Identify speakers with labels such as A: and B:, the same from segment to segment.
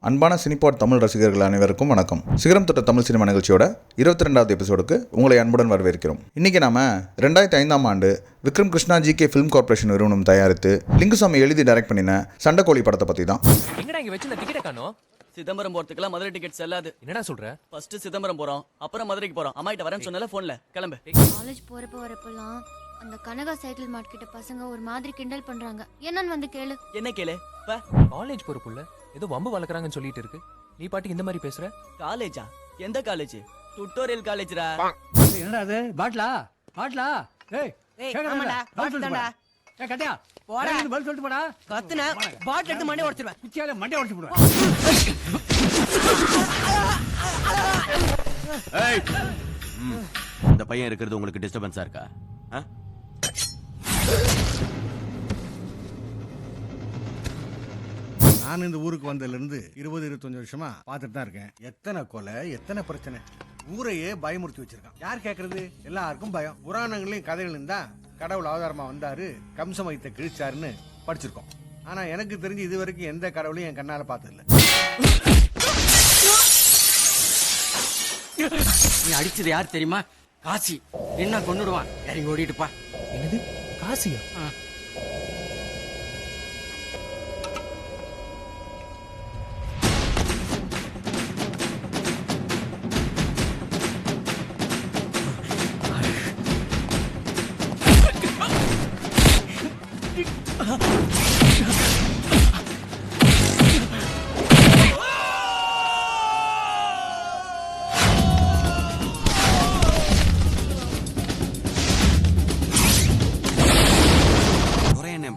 A: அன்பான சினிபாட் தமிழ் ரசிகர்கள் அனைவருக்கும் வணக்கம். சிகரம் தொட்ட தமிழ் சினிமா நிகழ்ச்சியோட 22வது எபிசோடுக்கு உங்களை அன்புடன் வரவேற்கிறோம். இன்னைக்கு நாம 2005ஆம் ஆண்டு Vikram Krishna GK film corporation நிறுவனம் தயாரித்து லிங்குசாமி எழுதி டைரக்ட் பண்ணின சண்டைக்கோழி படத்தை பத்தி தான்.
B: என்னடா இங்க வச்சு டிக்கெட் காணோம்?
C: சிதம்பரம் போறதுக்குலாம் மதுரை டிக்கெட் செல்லாது.
B: என்னடா சொல்ற?
C: ஃபர்ஸ்ட் சிதம்பரம் போறோம், அப்புறம் மதுரைக்கு போறோம். அம்மாயிட்ட வரேன்னு சொன்னல போன்ல. கிளம்பு.
D: காலேஜ் போறப்ப வரப்பெல்லாம் அந்த கனகா சைக்கிள் மார்ட் கிட்ட பசங்க ஒரு மாதிரி கிண்டல் பண்றாங்க. என்னன்னு வந்து கேளு.
C: என்ன கேளு?
B: காலேஜ் போற புள்ள ஏதோ வம்பு வளர்க்கறாங்கன்னு சொல்லிட்டு இருக்கு. நீ பாட்டுக்கு இந்த மாதிரி பேசுற?
C: காலேஜா? எந்த காலேஜ்? டுட்டோரியல் காலேஜ்ரா.
E: என்னடா அது? பாட்லா பாட்லா. ஏய்
F: ஆமாடா பாட்லடா.
E: ஏய் கட்டியா
F: போடா.
E: நீ பல் சொல்லிட்டு போடா.
F: கத்துன பாட்ல எடுத்து மண்டை உடைச்சிடுவேன்.
E: குச்சியால மண்டை உடைச்சு போடுவேன்.
G: ஏய் இந்த பையன் இருக்கிறது உங்களுக்கு டிஸ்டர்பன்ஸா இருக்கா?
E: நான் இந்த ஊருக்கு வந்ததுலேருந்து 20-25 வருஷமா பார்த்துட்டு தான் இருக்கேன். எத்தனை கொலை, எத்தனை பிரச்சனை, ஊரையே பயமுறுத்தி வச்சிருக்கான். யார் கேட்கறது? எல்லாருக்கும் பயம். புராணங்களையும் கதைகளையும் தான் கடவுள் அவதாரமா வந்தாரு, கம்சமயத்தை கிழிச்சாருன்னு படிச்சிருக்கோம். ஆனா எனக்கு தெரிஞ்சு இது வரைக்கும் எந்த கடவுளையும் என் கண்ணால பார்த்ததில்ல.
F: நீ அடிச்சது யார் தெரியுமா? காசி. என்ன கொன்னுடுவான். இறங்கி ஓடிட்டுப்பா.
B: என்னது? காசியா?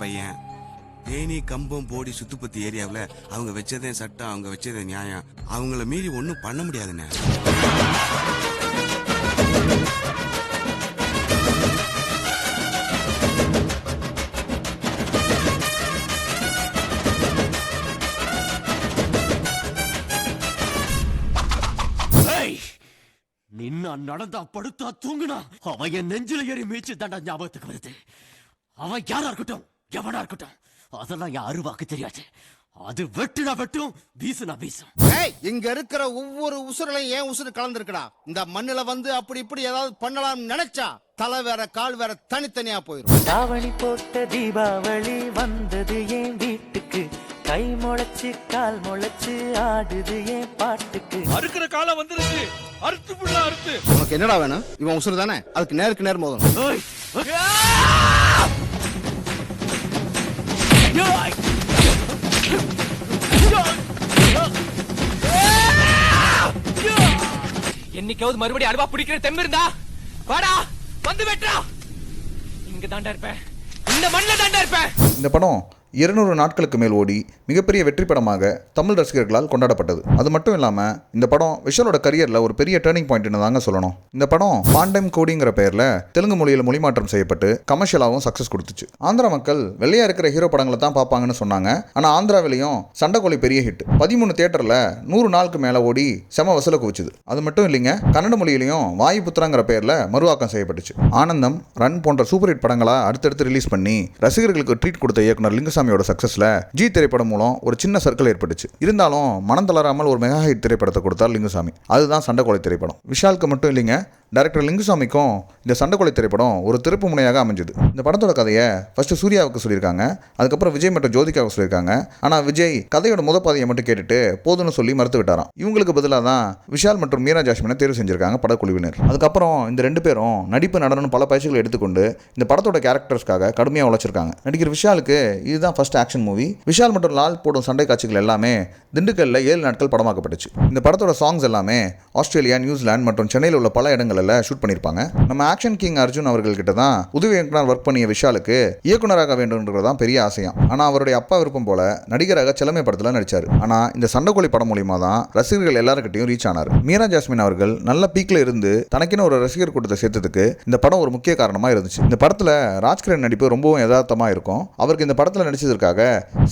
H: பையன் தேனி கம்பம் போடி சுத்துப்பத்தி ஏரியாவில் அவங்க வச்சதே சட்டம், அவங்க வச்சதே நியாயம். அவங்கள மீறி ஒன்றும் பண்ண முடியாதுண்ணே.
G: நின்னா நடந்தா படுத்தா தூங்குனா அவன் என் நெஞ்சில ஏறி மீச்சு தாண்டா ஞாபகத்துக்கு வருது. அவன் யாரா இருக்கட்டும், எவனா இருக்கட்டும், அதெல்லாம் என் அருவாக்கு தெரியாது. அது வெட்டுனா வெட்டும், வீசுனா வீசும்.
I: இங்க இருக்கிற ஒவ்வொரு உசுரலையும் ஏன் உசுறு கலந்துருக்கடா. இந்த மண்ணுல வந்து அப்படி இப்படி ஏதாவது பண்ணலாம் நினைச்சா தலை வேற கால் வேற தனித்தனியா போயிரும்.
J: தாவணி போட்ட தீபாவளி வந்தது என் வீட்டுக்கு, கை முளைச்சு கால் முளைச்சு ஆடுது என் பாட்டுக்கு.
G: அறுக்கிற காலம் வந்துருச்சு, அறுத்து புள்ளா அறுத்து.
I: உனக்கு என்னடா வேணும்? இவன் உசுறு தானே, அதுக்கு நேருக்கு நேர் மோதும்.
B: என்னைக்காவது மறுபடியும் அல்வா பிடிக்கிற தெம்பு இருந்தா வாடா, வந்து வெட்டா. இங்க தாண்டா இருப்பேன், இந்த மண்ணில தாண்டா இருப்பேன்.
A: இந்த படம் 200 நாட்களுக்கு மேல் ஓடி மிகப்பெரிய வெற்றி படமாக தமிழ் ரசிகர்களால் கொண்டாடப்பட்டது. அது மட்டும் இல்லாமல் இந்த படம் விஷாலோட கரியரில் ஒரு பெரிய டேர்னிங் பாயிண்ட்னு தாங்க சொல்லணும். இந்த படம் பாண்டைம் கோடிங்கிற பெயரில் தெலுங்கு மொழியில் மொழிமாற்றம் செய்யப்பட்டு கமர்ஷியலாகவும் சக்ஸஸ் கொடுத்துச்சு. ஆந்திரா மக்கள் வெள்ளையா இருக்கிற ஹீரோ படங்களை தான் பார்ப்பாங்கன்னு சொன்னாங்க. ஆனால் ஆந்திராவிலையும் சண்டைக்கோழி பெரிய ஹிட். 13 தியேட்டரில் 100 நாளுக்கு மேலே ஓடி செம வசூலை குவிச்சுது. அது மட்டும் இல்லைங்க, கன்னட மொழியிலையும் வாயு புத்திரங்கிற பெயரில் மறுவாக்கம் செய்யப்பட்டுச்சு. ஆனந்தம், ரன் போன்ற சூப்பர் ஹிட் படங்களை அடுத்தடுத்து ரிலீஸ் பண்ணி ரசிகர்களுக்கு ட்ரீட் கொடுத்த இயக்குனர் லிங்குசாமியோட சக்சஸ்ல ஜி திரைப்படம் மூலம் ஒரு சின்ன சர்க்கிள் ஏற்பட்டுச்சு. இருந்தாலும் மனம் தளராமல் ஒரு மெகா ஹிட் திரைப்படத்தை கொடுத்தார் லிங்குசாமி. அதுதான் சண்டைக்கோழி திரைப்படம். விஷாலுக்கு மட்டும் இல்லைங்க, டைரக்டர் லிங்குசாமிக்கும் இந்த சண்டைக்கோழி திரைப்படம் ஒரு திருப்பு முனையாக அமைஞ்சது. இந்த படத்தோட கதையை ஃபர்ஸ்ட் சூர்யாவுக்கு சொல்லியிருக்காங்க, அதுக்கப்புறம் விஜய் மற்றும் ஜோதிகாவுக்கு சொல்லியிருக்காங்க. ஆனால் விஜய் கதையோட பாதையை மட்டும் கேட்டுட்டு போதும்னு சொல்லி மறுத்து விட்டாராம். இவங்களுக்கு பதிலாக தான் விஷால் மற்றும் மீரா ஜாஸ்மினை தேர்வு செஞ்சிருக்காங்க படக்குழுவினர். அதுக்கப்புறம் இந்த 2 பேரும் நடிப்பு நடனம் பல பயிற்சிகளை எடுத்துக்கொண்டு இந்த படத்தோட கேரக்டர்ஸ்க்காக கடுமையாக உழைச்சிருக்காங்க. நடிகர் விஷாலுக்கு இதுதான் ஃபர்ஸ்ட் ஆக்ஷன் மூவி. விஷால் மற்றும் லால் போடும் சண்டை காட்சிகள் எல்லாமே திண்டுக்கல்ல 7 நாட்கள் படமாக்கப்பட்டுச்சு. இந்த படத்தோட சாங்ஸ் எல்லாமே ஆஸ்திரேலியா, நியூசிலாந்து மற்றும் சென்னையில் உள்ள பல இடங்களில் ஷூட் பண்ணியிருப்பாங்க. நம்ம ஆக்ஷன் கிங் அர்ஜுன் அவர்கள்கிட்ட தான் உதவி இயக்குனர் ஒர்க் பண்ணிய விஷாலுக்கு இயக்குனராக வேண்டும்ன்றதான் பெரிய ஆசையாம். ஆனால் அவருடைய அப்பா விருப்பம் போல நடிகராக செல்லமை படத்தில் நடிச்சார். ஆனால் இந்த சண்டைக்கோழி படம் மூலியமா தான் ரசிகர்கள் எல்லாருக்கிட்டையும் ரீச் ஆனார். மீரா ஜாஸ்மின் அவர்கள் நல்ல பீக்ல இருந்து தனக்குன்னு ஒரு ரசிகர் கூட்டத்தை சேர்த்ததுக்கு இந்த படம் ஒரு முக்கிய காரணமாக இருந்துச்சு. இந்த படத்தில் ராஜ்கிரண் நடிப்பு ரொம்பவும் யதார்த்தமாக இருக்கும். அவருக்கு இந்த படத்தில் நடிச்ச நடிச்சதற்காக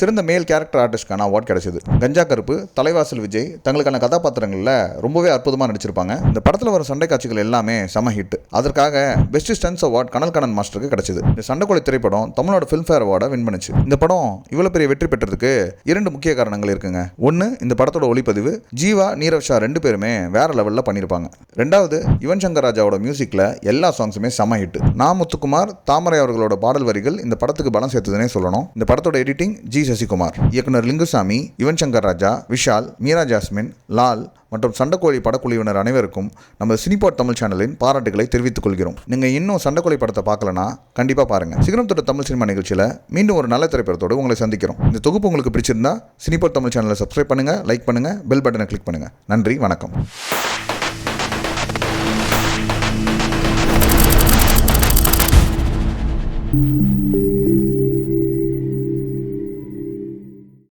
A: சிறந்த மேல் கேரக்டர் ஆர்டிஸ்ட்கான அவார்ட் கிடைச்சது. கஞ்சா கருப்பு, தலைவாசல் விஜய் தங்களுக்கான கதாபாத்திரங்களில் ரொம்பவே அற்புதமாக நடிச்சிருப்பாங்க. இந்த படத்தில் வர சண்டை காட்சிகள் எல்லாமே செம ஹிட். அதற்காக பெஸ்ட் ஸ்டன்ஸ் அவார்ட் கனல் கண்ணன் மாஸ்டருக்கு கிடைச்சது. இந்த சண்டைக்கோழி திரைப்படம் தமிழோட ஃபிலிம்ஃபேர் அவார்டை வின் பண்ணுச்சு. இந்த படம் இவ்வளவு பெரிய வெற்றி பெற்றதுக்கு 2 முக்கிய காரணங்கள் இருக்குங்க. ஒன்று, இந்த படத்தோட ஒளிப்பதிவு. ஜீவா, நீரவ் ஷா 2 பேருமே வேற லெவலில் பண்ணியிருப்பாங்க. 2வது, யுவன் சங்கர் ராஜாவோட மியூசிக்கில் எல்லா சாங்ஸுமே செம ஹிட். முத்துக்குமார், தாமரை அவர்களோட பாடல் வரிகள் இந்த படத்துக்கு பலம் சேர்த்ததுனே சொல்லணும். இந்த படத்தோட எடிட்டிங் ஜி சசிகுமார், இயக்குனர் லிங்குசாமி, யுவன் சங்கர் ராஜா, விஷால், மீரா ஜாஸ்மின், லால் மற்றும் சண்டைக்கோழி படக்குழுவினர் அனைவருக்கும் நம்ம சினிபாட் தமிழ் சேனலின் பாராட்டுகளை தெரிவித்துக் கொள்கிறோம். நீங்கள் இன்னும் சண்டைக்கோழி படத்தை பார்க்கலனா கண்டிப்பாக பாருங்கள். சிகரம் தொட்ட தமிழ் சினிமா நிகழ்ச்சியில் மீண்டும் ஒரு நல்ல திரைப்படத்தோடு உங்களை சந்திக்கிறோம். இந்த தொகுப்பு உங்களுக்கு பிடிச்சிருந்தா சினிபாட் தமிழ் சேனலை சப்ஸ்கிரைப் பண்ணுங்கள், லைக் பண்ணுங்கள், பெல் பட்டனை கிளிக் பண்ணுங்கள். நன்றி, வணக்கம்.
K: Thank you.